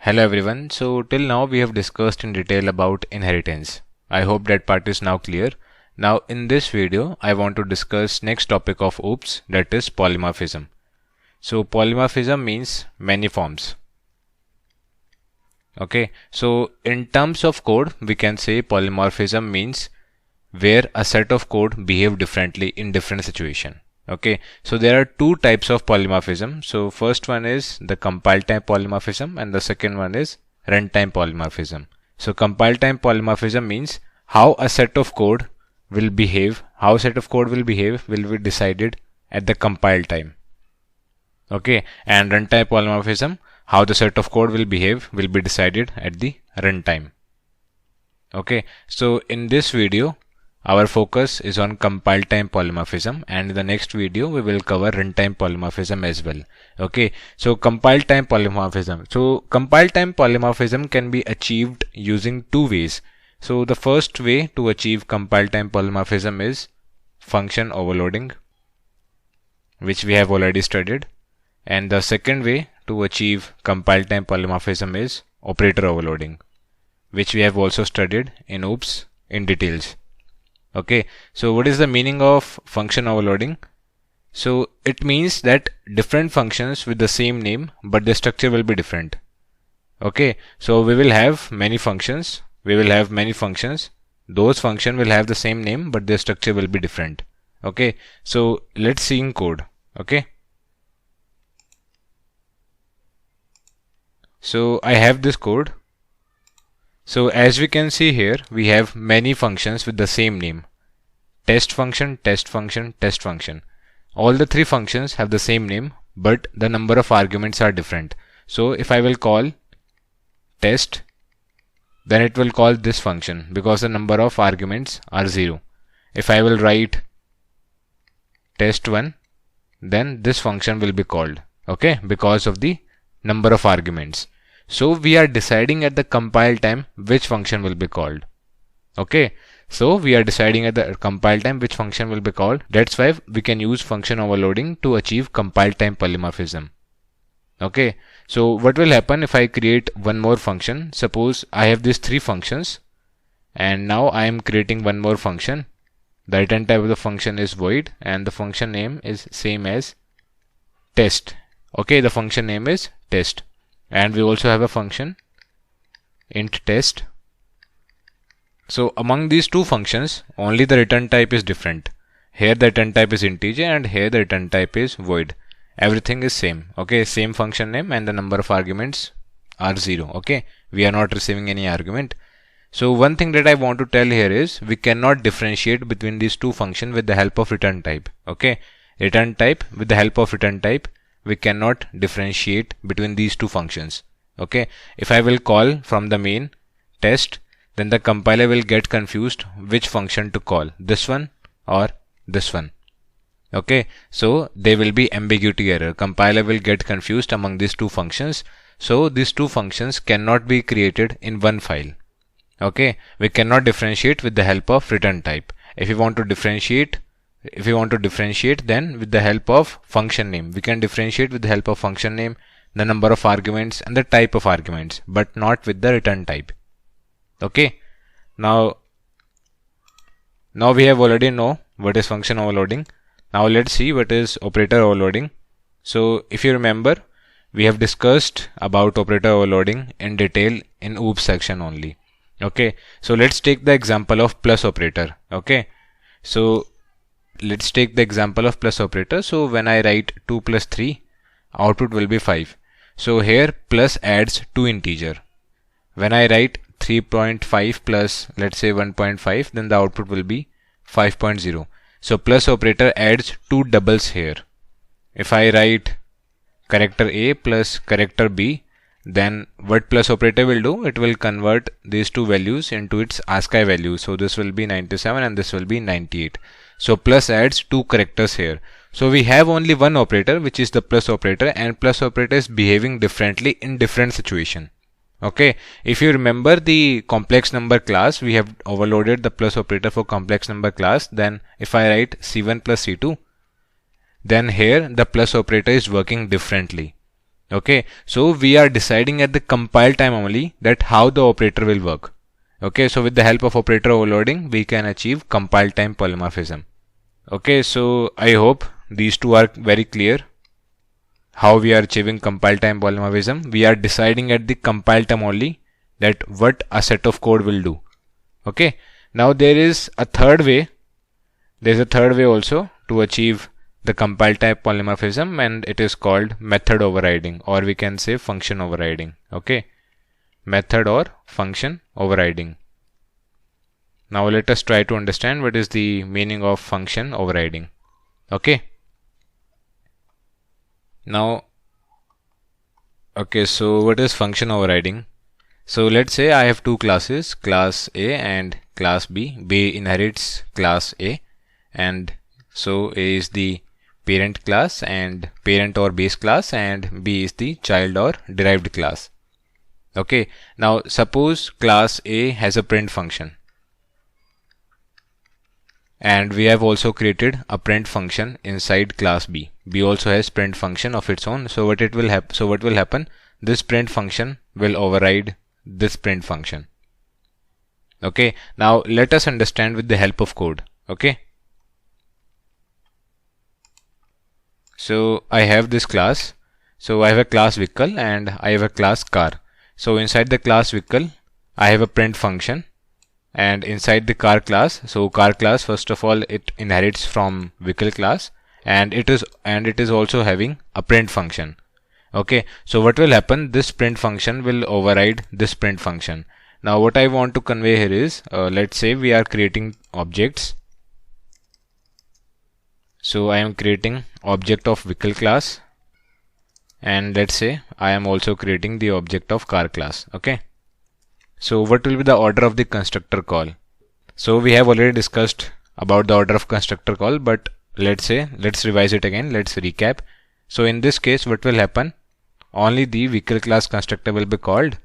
Hello everyone. So till now we have discussed in detail about inheritance. I hope that part is now clear. Now in this video I want to discuss next topic of OOPS, that is polymorphism. So polymorphism means many forms. Okay, so in terms of code we can say polymorphism means where a set of code behave differently in different situation. Okay, so there are two types of polymorphism. So first one is the compile time polymorphism and the second one is runtime polymorphism. So compile time polymorphism means how a set of code will behave, will be decided at the compile time. Okay, and runtime polymorphism, how the set of code will behave will be decided at the runtime. Okay, so in this video our focus is on compile time polymorphism, and in the next video we will cover runtime polymorphism as well. Okay, so compile time polymorphism. So compile time polymorphism can be achieved using two ways. So the first way to achieve compile time polymorphism is function overloading, which we have already studied, and the second way to achieve compile time polymorphism is operator overloading, which we have also studied in OOPS in details. Okay, so what is the meaning of function overloading? So it means that different functions with the same name but the structure will be different. Okay, so we will have many functions. Those functions will have the same name but their structure will be different. Okay, so let's see in code. Okay, so I have this code. So as we can see here, we have many functions with the same name. Test function, test function, test function. All the three functions have the same name, but the number of arguments are different. So if I will call test, then it will call this function because the number of arguments are 0. If I will write test1, then this function will be called, okay, because of the number of arguments. So we are deciding at the compile time which function will be called. Okay, so we are deciding at the compile time which function will be called. That's why we can use function overloading to achieve compile time polymorphism. Okay, so what will happen if I create one more function? Suppose I have these three functions and now I am creating one more function. The return type of the function is void and the function name is same as test. Okay, the function name is test. And we also have a function int test. So among these two functions, only the return type is different. Here the return type is integer and here the return type is void. Everything is same. Okay, same function name and the number of arguments are 0. Okay, we are not receiving any argument. So one thing that I want to tell here is we cannot differentiate between these two functions with the help of return type. Okay, return type, with the help of return type we cannot differentiate between these two functions. Okay, if I will call from the main test, then the compiler will get confused which function to call, this one or this one. Okay, so there will be ambiguity error. Compiler will get confused among these two functions. So these two functions cannot be created in one file. Okay, we cannot differentiate with the help of return type. If we want to differentiate, then with the help of function name, we can differentiate with the help of function name, the number of arguments and the type of arguments, but not with the return type. Okay, now we have already know what is function overloading. Now let's see what is operator overloading. So if you remember, we have discussed about operator overloading in detail in OOPS section only. Okay, so let's take the example of plus operator. Okay, so let's take the example of plus operator. So when I write 2 plus 3, output will be 5. So here plus adds 2 integer. When I write 3.5 plus let's say 1.5, then the output will be 5.0. So plus operator adds 2 doubles here. If I write character A plus character B, then what plus operator will do? It will convert these two values into its ASCII value. So this will be 97 and this will be 98. So plus adds 2 characters here. So we have only one operator, which is the plus operator, and plus operator is behaving differently in different situation. Okay, if you remember the complex number class, we have overloaded the plus operator for complex number class. Then if I write C1 plus C2, then here the plus operator is working differently. Okay, so we are deciding at the compile time only that how the operator will work. Okay, so with the help of operator overloading, we can achieve compile time polymorphism. Okay, so I hope these two are very clear. How we are achieving compile time polymorphism? We are deciding at the compile time only that what a set of code will do. Okay, now there is a third way. There is a third way also to achieve the compile type polymorphism, and it is called method overriding, or we can say function overriding. Okay, method or function overriding. Now let us try to understand what is the meaning of function overriding. Okay. Now, okay, so what is function overriding? So let's say I have two classes, class A and class B. B inherits class A, and so A is the parent class and parent or base class, and B is the child or derived class. Okay, now suppose class A has a print function, and we have also created a print function inside class B. B also has print function of its own. So what will happen? This print function will override this print function. Okay, now let us understand with the help of code. Okay, so I have this class. So I have a class vehicle and I have a class car. So inside the class vehicle, I have a print function, and inside the car class, so car class, first of all, it inherits from vehicle class, and it is also having a print function. Okay, so what will happen? This print function will override this print function. Now what I want to convey here is, let's say we are creating objects. So I am creating object of vehicle class, and let's say I am also creating the object of car class. Okay, so what will be the order of the constructor call? So we have already discussed about the order of constructor call, but let's revise it again. Let's recap. So in this case, what will happen? Only the vehicle class constructor will be called,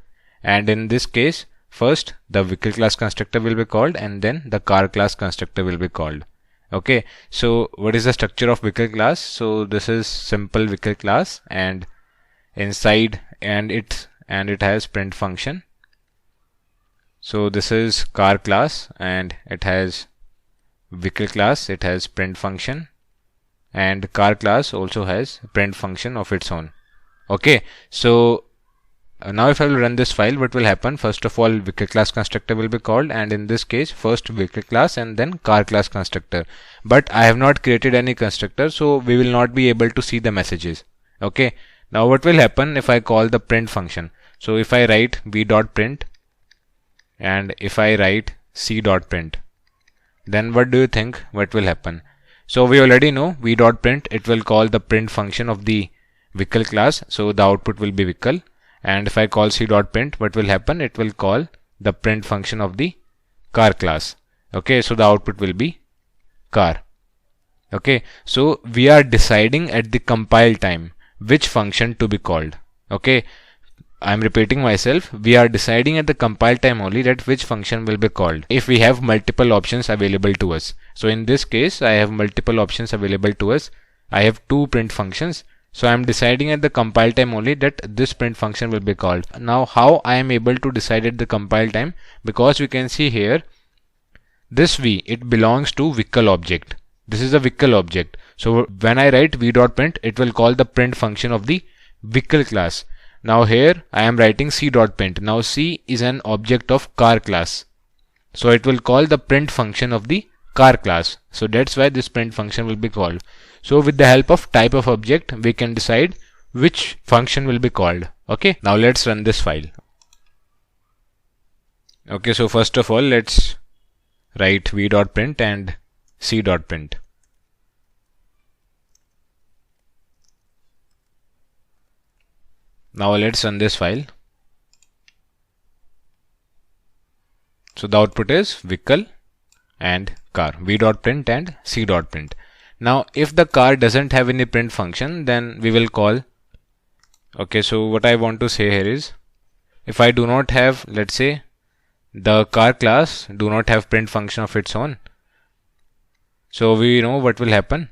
and in this case, first the vehicle class constructor will be called, and then the car class constructor will be called. Okay, so what is the structure of vehicle class? So this is simple vehicle class, and inside it has print function. So this is car class, and it has vehicle class, it has print function, and car class also has print function of its own. Okay, so now if I will run this file, what will happen? First of all, vehicle class constructor will be called, and in this case, first vehicle class and then car class constructor. But I have not created any constructor, so we will not be able to see the messages. Okay, now what will happen if I call the print function? So if I write v.print and if I write c.print, then what do you think what will happen? So we already know v.print, it will call the print function of the vehicle class, so the output will be vehicle. And if I call c.print, what will happen? It will call the print function of the car class. Okay, so the output will be car. Okay, so we are deciding at the compile time which function to be called. Okay, I am repeating myself. We are deciding at the compile time only that which function will be called if we have multiple options available to us. So in this case, I have multiple options available to us. I have two print functions. So I am deciding at the compile time only that this print function will be called. Now how I am able to decide at the compile time? Because we can see here, this v, it belongs to vehicle object. This is a vehicle object. So when I write v.print, it will call the print function of the vehicle class. Now here I am writing c.print. Now c is an object of car class. So it will call the print function of the car class. So that's why this print function will be called. So with the help of type of object, we can decide which function will be called. Okay, now let's run this file. Okay, so first of all, let's write v.print and c.print. Now let's run this file. So the output is vehicle and car, v.print and c.print. Now if the car doesn't have any print function, then we will call. Okay, so what I want to say here is, if I do not have, let's say the car class do not have print function of its own, so we know what will happen.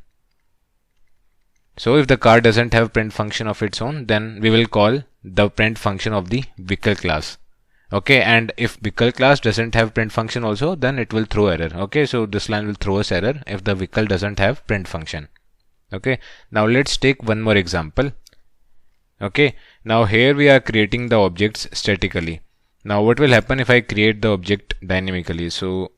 So if the car doesn't have print function of its own, then we will call the print function of the vehicle class. Okay, and if vehicle class doesn't have print function also, then it will throw error. Okay, so this line will throw us error if the vehicle doesn't have print function. Okay, now let's take one more example. Okay, now here we are creating the objects statically. Now what will happen if I create the object dynamically? So